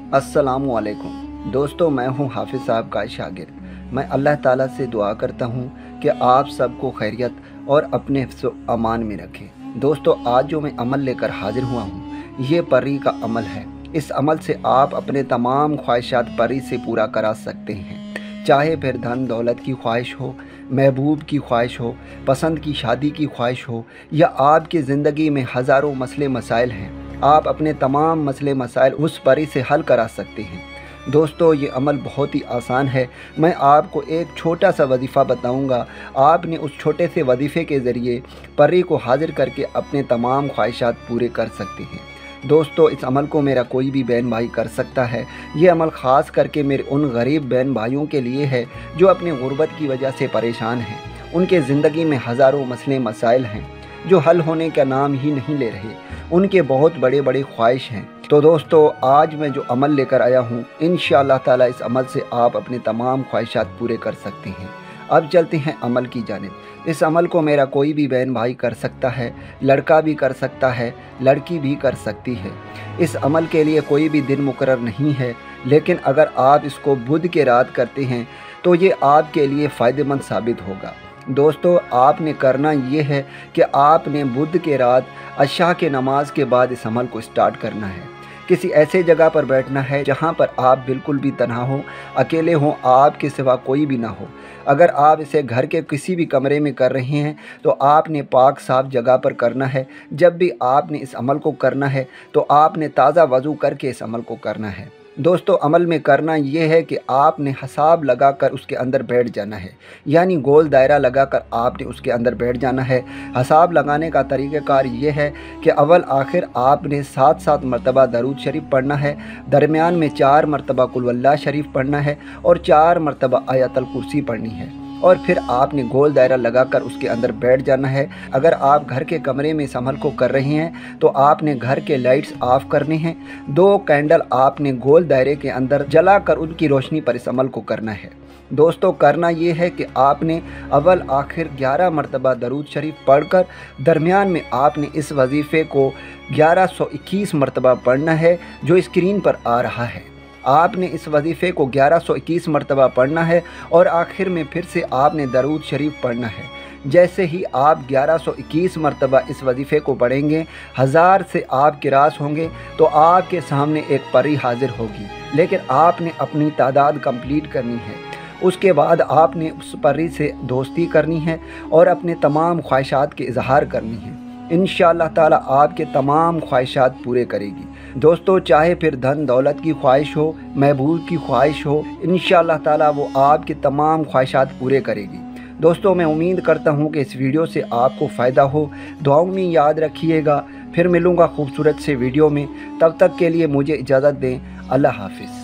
अस्सलामु अलैकुम दोस्तों, मैं हूं हाफिज़ साहब का शागिर्द। मैं अल्लाह ताला से दुआ करता हूं कि आप सबको खैरियत और अपने हिफ्ज़ अमान में रखें। दोस्तों, आज जो मैं अमल लेकर हाजिर हुआ हूं, ये परी का अमल है। इस अमल से आप अपने तमाम ख्वाहिशात परी से पूरा करा सकते हैं। चाहे फिर धन दौलत की ख्वाहिश हो, महबूब की ख्वाहिश हो, पसंद की शादी की ख्वाहिश हो, या आपकी ज़िंदगी में हज़ारों मसले मसाइल हैं, आप अपने तमाम मसले मसाइल उस परी से हल करा सकते हैं। दोस्तों, ये अमल बहुत ही आसान है। मैं आपको एक छोटा सा वजीफ़ा बताऊंगा। आपने उस छोटे से वजीफ़े के ज़रिए परी को हाजिर करके अपने तमाम ख्वाहिशात पूरे कर सकते हैं। दोस्तों, इस अमल को मेरा कोई भी बहन भाई कर सकता है। ये अमल ख़ास करके मेरे उन गरीब बहन भाइयों के लिए है जो अपनी गुर्बत की वजह से परेशान हैं। उनके ज़िंदगी में हज़ारों मसले मसाइल हैं जो हल होने का नाम ही नहीं ले रहे। उनके बहुत बड़े बड़े ख्वाहिश हैं। तो दोस्तों, आज मैं जो अमल लेकर आया हूँ, इंशाअल्लाह ताला इस अमल से आप अपने तमाम ख्वाहिशात पूरे कर सकते हैं। अब चलते हैं अमल की जानिब। इस अमल को मेरा कोई भी बहन भाई कर सकता है, लड़का भी कर सकता है, लड़की भी कर सकती है। इस अमल के लिए कोई भी दिन मुकर्रर नहीं है, लेकिन अगर आप इसको बुध के रात करते हैं तो ये आपके लिए फ़ायदेमंद साबित होगा। दोस्तों, आपने करना ये है कि आपने बुध के रात अशा के नमाज के बाद इस अमल को स्टार्ट करना है। किसी ऐसे जगह पर बैठना है जहाँ पर आप बिल्कुल भी तन्हा हो, अकेले हों, आपके सिवा कोई भी ना हो। अगर आप इसे घर के किसी भी कमरे में कर रहे हैं तो आपने पाक साफ जगह पर करना है। जब भी आपने इस अमल को करना है तो आपने ताज़ा वज़ू करके इस अमल को करना है। दोस्तों, अमल में करना ये है कि आपने हिसाब लगाकर उसके अंदर बैठ जाना है, यानी गोल दायरा लगाकर आपने उसके अंदर बैठ जाना है। हिसाब लगाने का तरीक़ाकार ये है कि अव्वल आखिर आपने 7-7 मरतबा दरूद शरीफ पढ़ना है, दरमियान में 4 मरतबा कुल वल्लाह शरीफ पढ़ना है और 4 मरतबा आयतल कुर्सी पढ़नी है, और फिर आपने गोल दायरा लगाकर उसके अंदर बैठ जाना है। अगर आप घर के कमरे में इस अमल को कर रहे हैं तो आपने घर के लाइट्स ऑफ करने हैं। 2 कैंडल आपने गोल दायरे के अंदर जलाकर उनकी रोशनी पर इस अमल को करना है। दोस्तों, करना ये है कि आपने अव्वल आखिर 11 मरतबा दरूद शरीफ पढ़कर दरमियान में आपने इस वजीफ़े को 1121 मरतबा पढ़ना है, जो स्क्रीन पर आ रहा है। आपने इस वजीफ़े को 1121 मरतबा पढ़ना है और आखिर में फिर से आपने दरूद शरीफ पढ़ना है। जैसे ही आप 1121 मरतबा इस वजीफ़े को पढ़ेंगे, 1000 से आप किरास होंगे तो आपके सामने एक परी हाजिर होगी। लेकिन आपने अपनी तादाद कंप्लीट करनी है। उसके बाद आपने उस परी से दोस्ती करनी है और अपने तमाम ख्वाहिशात के इजहार करनी है। इंशाअल्लाह ताला आपके तमाम ख्वाहिशात पूरे करेगी। दोस्तों, चाहे फिर धन दौलत की ख्वाहिश हो, महबूब की ख्वाहिश हो, इंशाअल्लाह ताला वो आपके तमाम ख्वाहिशात पूरे करेगी। दोस्तों, मैं उम्मीद करता हूँ कि इस वीडियो से आपको फ़ायदा हो। दुआओं में याद रखिएगा। फिर मिलूँगा खूबसूरत से वीडियो में। तब तक के लिए मुझे इजाज़त दें। अल्लाह हाफिज़।